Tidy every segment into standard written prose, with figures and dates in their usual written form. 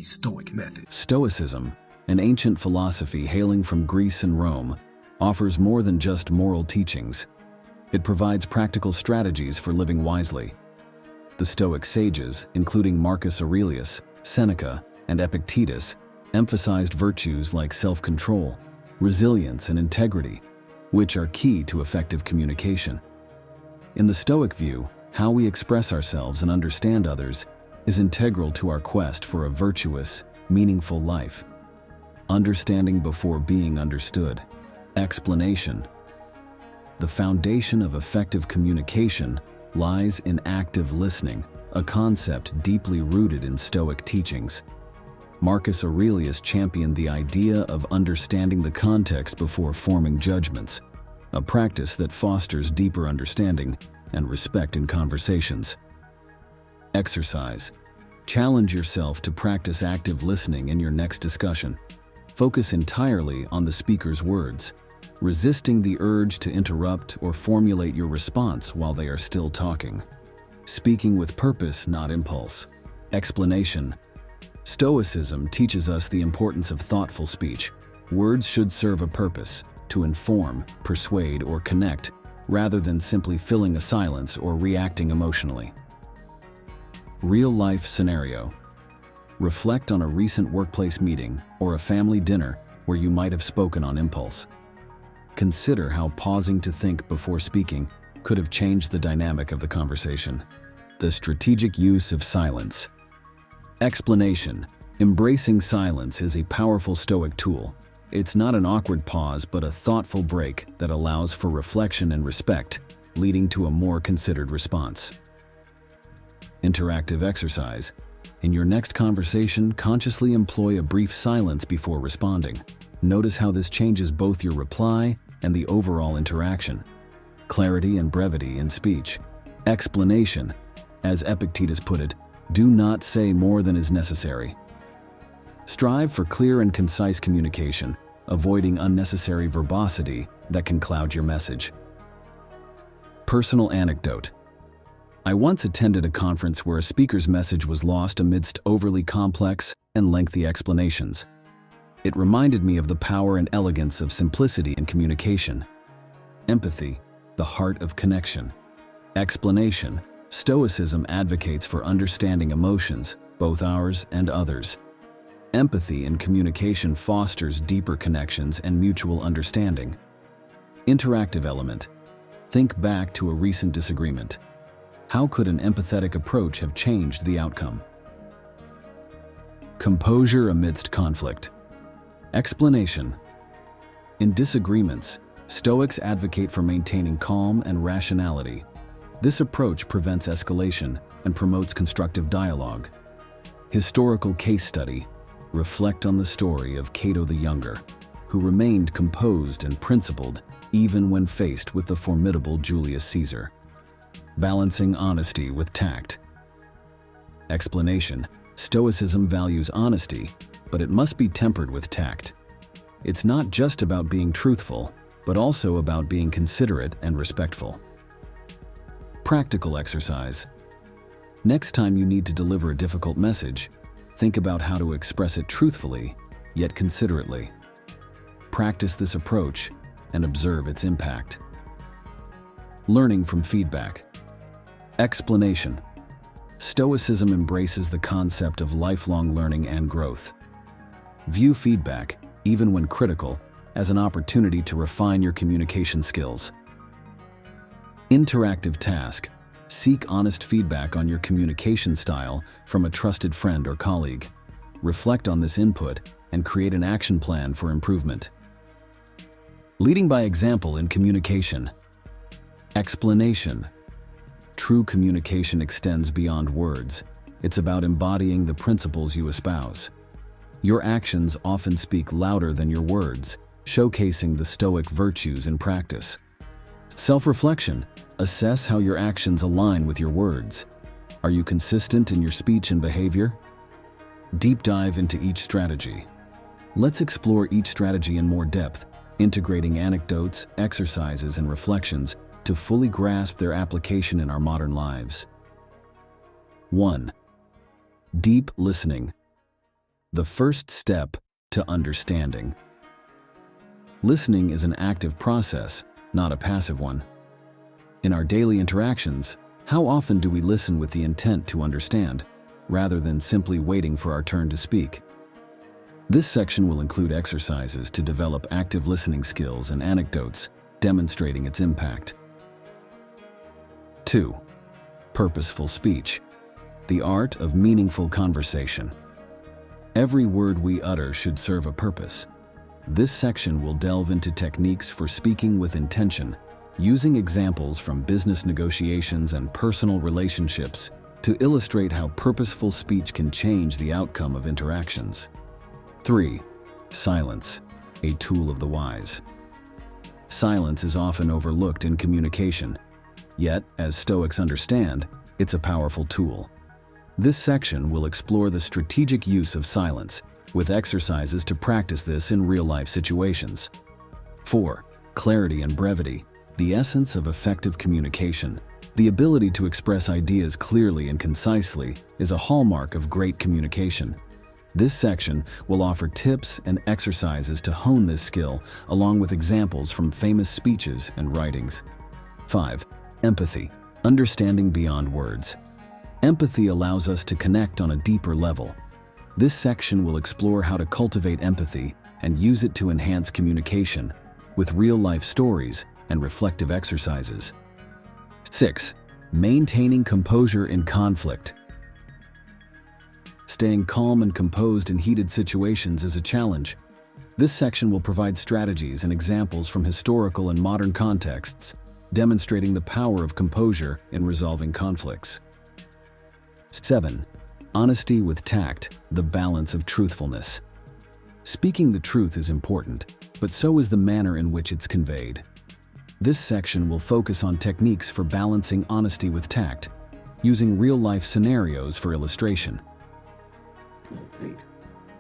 the Stoic Method. Stoicism, an ancient philosophy hailing from Greece and Rome, offers more than just moral teachings. It provides practical strategies for living wisely. The Stoic sages, including Marcus Aurelius, Seneca, and Epictetus, emphasized virtues like self-control, resilience, and integrity, which are key to effective communication. In the Stoic view, how we express ourselves and understand others is integral to our quest for a virtuous, meaningful life. Understanding before being understood. Explanation. The foundation of effective communication lies in active listening, a concept deeply rooted in Stoic teachings. Marcus Aurelius championed the idea of understanding the context before forming judgments, a practice that fosters deeper understanding and respect in conversations. Exercise. Challenge yourself to practice active listening in your next discussion. Focus entirely on the speaker's words, resisting the urge to interrupt or formulate your response while they are still talking. Speaking with purpose, not impulse. Explanation. Stoicism teaches us the importance of thoughtful speech. Words should serve a purpose, to inform, persuade, or connect, rather than simply filling a silence or reacting emotionally. Real-life scenario. Reflect on a recent workplace meeting or a family dinner where you might have spoken on impulse. Consider how pausing to think before speaking could have changed the dynamic of the conversation. The strategic use of silence. Explanation. Embracing silence is a powerful Stoic tool. It's not an awkward pause, but a thoughtful break that allows for reflection and respect, leading to a more considered response. Interactive exercise. In your next conversation, consciously employ a brief silence before responding. Notice how this changes both your reply and the overall interaction. Clarity and brevity in speech. Explanation. As Epictetus put it, do not say more than is necessary. Strive for clear and concise communication, avoiding unnecessary verbosity that can cloud your message. Personal anecdote. I once attended a conference where a speaker's message was lost amidst overly complex and lengthy explanations. It reminded me of the power and elegance of simplicity in communication. Empathy, the heart of connection. Explanation. Stoicism advocates for understanding emotions, both ours and others. Empathy in communication fosters deeper connections and mutual understanding. Interactive element. Think back to a recent disagreement. How could an empathetic approach have changed the outcome? Composure amidst conflict. Explanation. In disagreements, Stoics advocate for maintaining calm and rationality. This approach prevents escalation and promotes constructive dialogue. Historical case study. Reflect on the story of Cato the Younger, who remained composed and principled even when faced with the formidable Julius Caesar. Balancing honesty with tact. Explanation. Stoicism values honesty, but it must be tempered with tact. It's not just about being truthful, but also about being considerate and respectful. Practical exercise. Next time you need to deliver a difficult message, think about how to express it truthfully, yet considerately. Practice this approach and observe its impact. Learning from feedback. Explanation. Stoicism embraces the concept of lifelong learning and growth. View feedback, even when critical, as an opportunity to refine your communication skills. Interactive task. Seek honest feedback on your communication style from a trusted friend or colleague. Reflect on this input and create an action plan for improvement. Leading by example in communication. Explanation. True communication extends beyond words. It's about embodying the principles you espouse. Your actions often speak louder than your words, showcasing the Stoic virtues in practice. Self-reflection. Assess how your actions align with your words. Are you consistent in your speech and behavior? Deep dive into each strategy. Let's explore each strategy in more depth, integrating anecdotes, exercises, and reflections to fully grasp their application in our modern lives. 1. Deep listening. The first step to understanding. Listening is an active process, not a passive one. In our daily interactions, how often do we listen with the intent to understand, rather than simply waiting for our turn to speak? This section will include exercises to develop active listening skills and anecdotes, demonstrating its impact. 2. Purposeful speech. The art of meaningful conversation. Every word we utter should serve a purpose. This section will delve into techniques for speaking with intention, using examples from business negotiations and personal relationships to illustrate how purposeful speech can change the outcome of interactions. 3. Silence, a tool of the wise. Silence is often overlooked in communication, yet, as Stoics understand, it's a powerful tool. This section will explore the strategic use of silence, with exercises to practice this in real-life situations. 4. Clarity and brevity, the essence of effective communication. The ability to express ideas clearly and concisely is a hallmark of great communication. This section will offer tips and exercises to hone this skill, along with examples from famous speeches and writings. 5. Empathy, understanding beyond words. Empathy allows us to connect on a deeper level. This section will explore how to cultivate empathy and use it to enhance communication, with real-life stories and reflective exercises. 6. Maintaining composure in conflict. Staying calm and composed in heated situations is a challenge. This section will provide strategies and examples from historical and modern contexts, demonstrating the power of composure in resolving conflicts. 7. Honesty with tact, the balance of truthfulness. Speaking the truth is important, but so is the manner in which it's conveyed. This section will focus on techniques for balancing honesty with tact, using real-life scenarios for illustration.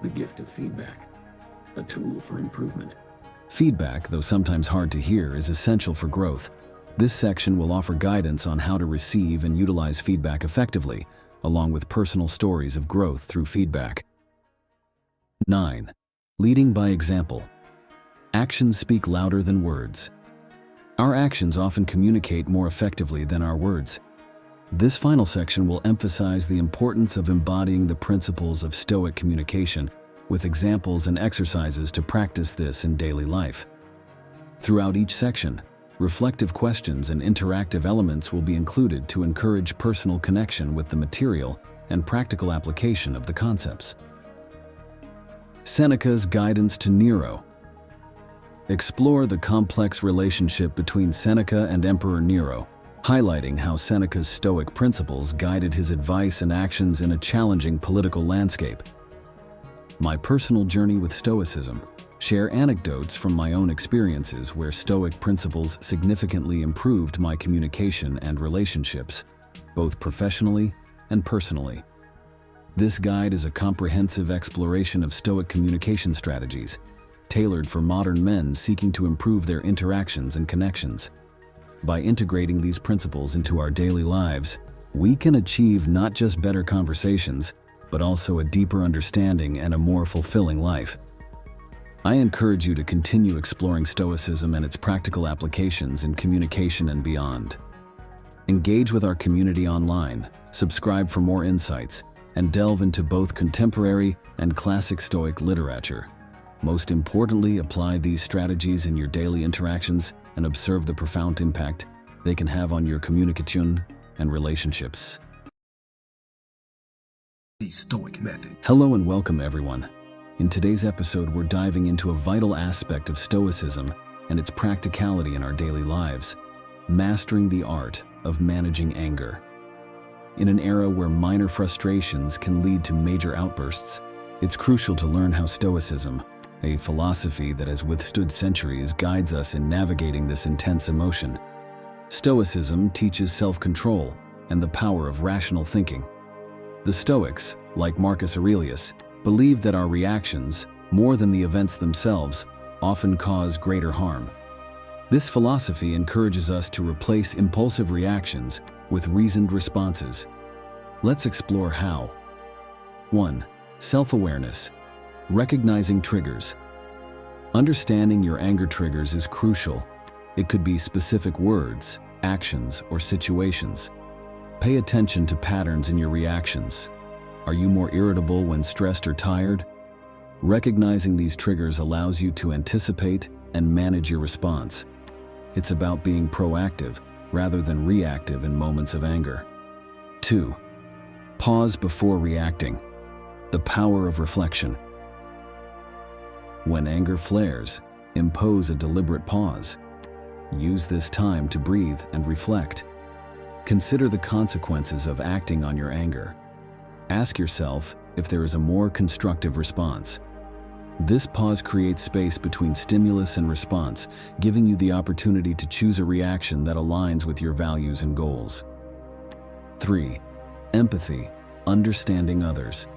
The gift of feedback, a tool for improvement. Feedback, though sometimes hard to hear, is essential for growth. This section will offer guidance on how to receive and utilize feedback effectively, along with personal stories of growth through feedback. 9. Leading by example. Actions speak louder than words. Our actions often communicate more effectively than our words. This final section will emphasize the importance of embodying the principles of Stoic communication, with examples and exercises to practice this in daily life. Throughout each section, reflective questions and interactive elements will be included to encourage personal connection with the material and practical application of the concepts. Seneca's guidance to Nero. Explore the complex relationship between Seneca and Emperor Nero, highlighting how Seneca's Stoic principles guided his advice and actions in a challenging political landscape. My personal journey with Stoicism. Share anecdotes from my own experiences where Stoic principles significantly improved my communication and relationships, both professionally and personally. This guide is a comprehensive exploration of Stoic communication strategies, tailored for modern men seeking to improve their interactions and connections. By integrating these principles into our daily lives, we can achieve not just better conversations, but also a deeper understanding and a more fulfilling life. I encourage you to continue exploring Stoicism and its practical applications in communication and beyond. Engage with our community online, subscribe for more insights, and delve into both contemporary and classic Stoic literature. Most importantly, apply these strategies in your daily interactions and observe the profound impact they can have on your communication and relationships. The Stoic Method. Hello and welcome, everyone. In today's episode, we're diving into a vital aspect of Stoicism and its practicality in our daily lives, mastering the art of managing anger. In an era where minor frustrations can lead to major outbursts, it's crucial to learn how Stoicism, a philosophy that has withstood centuries, guides us in navigating this intense emotion. Stoicism teaches self-control and the power of rational thinking. The Stoics, like Marcus Aurelius, believed that our reactions, more than the events themselves, often cause greater harm. This philosophy encourages us to replace impulsive reactions with reasoned responses. Let's explore how. 1. Self-awareness. Recognizing triggers. Understanding your anger triggers is crucial. It could be specific words, actions, or situations. Pay attention to patterns in your reactions. Are you more irritable when stressed or tired? Recognizing these triggers allows you to anticipate and manage your response. It's about being proactive rather than reactive in moments of anger. 2. Pause before reacting. The power of reflection. When anger flares, impose a deliberate pause. Use this time to breathe and reflect. Consider the consequences of acting on your anger. Ask yourself if there is a more constructive response. This pause creates space between stimulus and response, giving you the opportunity to choose a reaction that aligns with your values and goals. 3. Empathy, understanding others.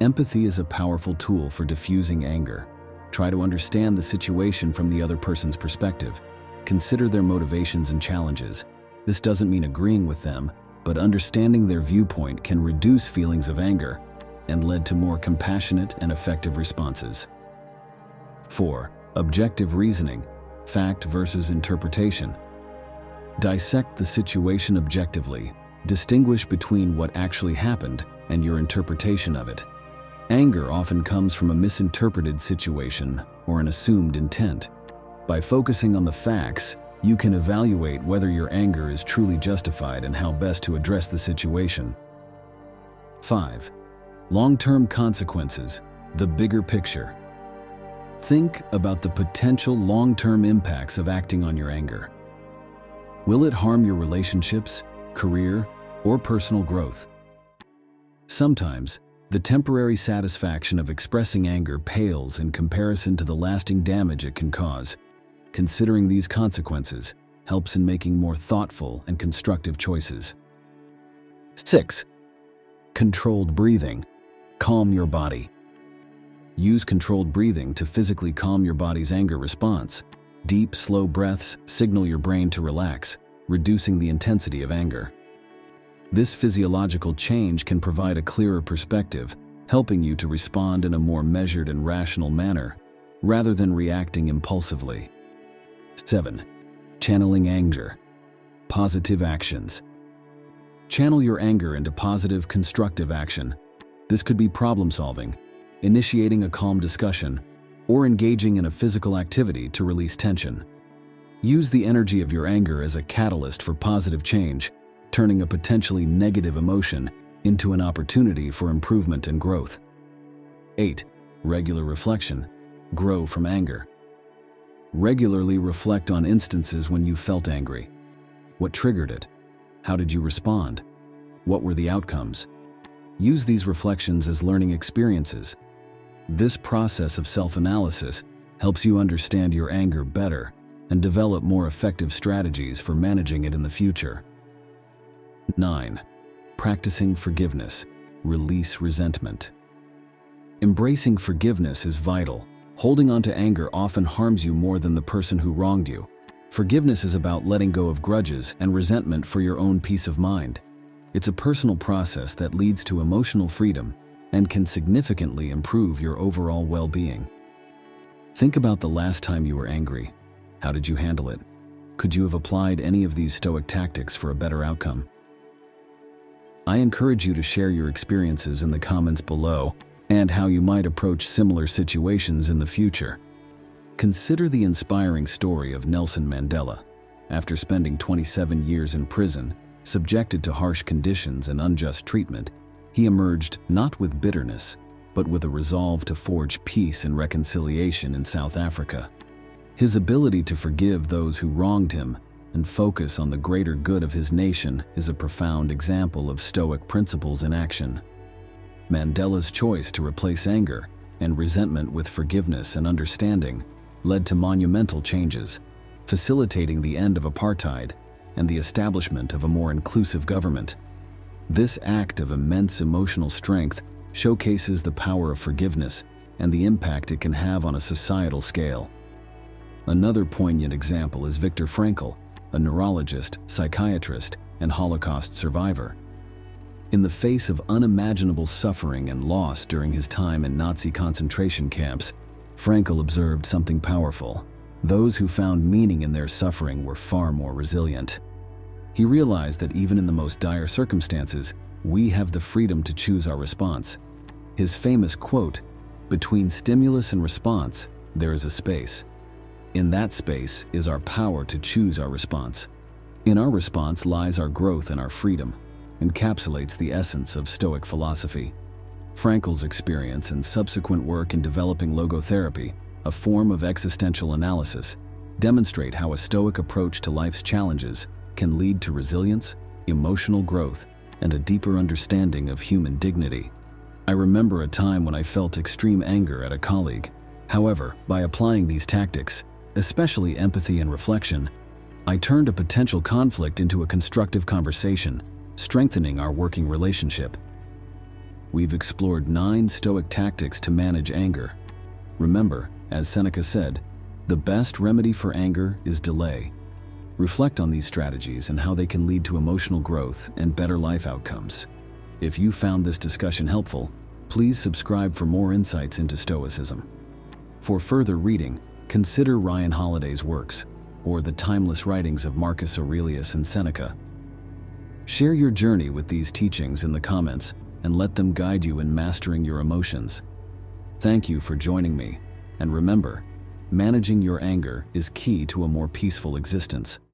Empathy is a powerful tool for diffusing anger. Try to understand the situation from the other person's perspective. Consider their motivations and challenges. This doesn't mean agreeing with them, but understanding their viewpoint can reduce feelings of anger and lead to more compassionate and effective responses. 4. Objective reasoning, fact versus interpretation. Dissect the situation objectively. Distinguish between what actually happened and your interpretation of it. Anger often comes from a misinterpreted situation or an assumed intent. By focusing on the facts, you can evaluate whether your anger is truly justified and how best to address the situation. 5. Long-term consequences, the bigger picture. Think about the potential long-term impacts of acting on your anger. Will it harm your relationships, career, or personal growth? Sometimes, the temporary satisfaction of expressing anger pales in comparison to the lasting damage it can cause. Considering these consequences helps in making more thoughtful and constructive choices. 6. Controlled breathing. Calm your body. Use controlled breathing to physically calm your body's anger response. Deep, slow breaths signal your brain to relax, reducing the intensity of anger. This physiological change can provide a clearer perspective, helping you to respond in a more measured and rational manner, rather than reacting impulsively. 7. Channeling anger. Positive actions. Channel your anger into positive, constructive action. This could be problem-solving, initiating a calm discussion, or engaging in a physical activity to release tension. Use the energy of your anger as a catalyst for positive change, turning a potentially negative emotion into an opportunity for improvement and growth. 8. Regular reflection. Grow from anger. Regularly reflect on instances when you felt angry. What triggered it? How did you respond? What were the outcomes? Use these reflections as learning experiences. This process of self-analysis helps you understand your anger better and develop more effective strategies for managing it in the future. 9. Practicing forgiveness. Release resentment. Embracing forgiveness is vital. Holding on to anger often harms you more than the person who wronged you. Forgiveness is about letting go of grudges and resentment for your own peace of mind. It's a personal process that leads to emotional freedom and can significantly improve your overall well-being. Think about the last time you were angry. How did you handle it? Could you have applied any of these Stoic tactics for a better outcome? I encourage you to share your experiences in the comments below and how you might approach similar situations in the future. Consider the inspiring story of Nelson Mandela. After spending 27 years in prison, subjected to harsh conditions and unjust treatment, he emerged not with bitterness, but with a resolve to forge peace and reconciliation in South Africa. His ability to forgive those who wronged him and focus on the greater good of his nation is a profound example of Stoic principles in action. Mandela's choice to replace anger and resentment with forgiveness and understanding led to monumental changes, facilitating the end of apartheid and the establishment of a more inclusive government. This act of immense emotional strength showcases the power of forgiveness and the impact it can have on a societal scale. Another poignant example is Viktor Frankl, a neurologist, psychiatrist, and Holocaust survivor. In the face of unimaginable suffering and loss during his time in Nazi concentration camps, Frankl observed something powerful. Those who found meaning in their suffering were far more resilient. He realized that even in the most dire circumstances, we have the freedom to choose our response. His famous quote, "Between stimulus and response, there is a space. In that space is our power to choose our response. In our response lies our growth and our freedom," encapsulates the essence of Stoic philosophy. Frankl's experience and subsequent work in developing logotherapy, a form of existential analysis, demonstrate how a Stoic approach to life's challenges can lead to resilience, emotional growth, and a deeper understanding of human dignity. I remember a time when I felt extreme anger at a colleague. However, by applying these tactics, especially empathy and reflection, I turned a potential conflict into a constructive conversation, strengthening our working relationship. We've explored 9 Stoic tactics to manage anger. Remember, as Seneca said, the best remedy for anger is delay. Reflect on these strategies and how they can lead to emotional growth and better life outcomes. If you found this discussion helpful, please subscribe for more insights into Stoicism. For further reading, consider Ryan Holiday's works, or the timeless writings of Marcus Aurelius and Seneca. Share your journey with these teachings in the comments and let them guide you in mastering your emotions. Thank you for joining me, and remember, managing your anger is key to a more peaceful existence.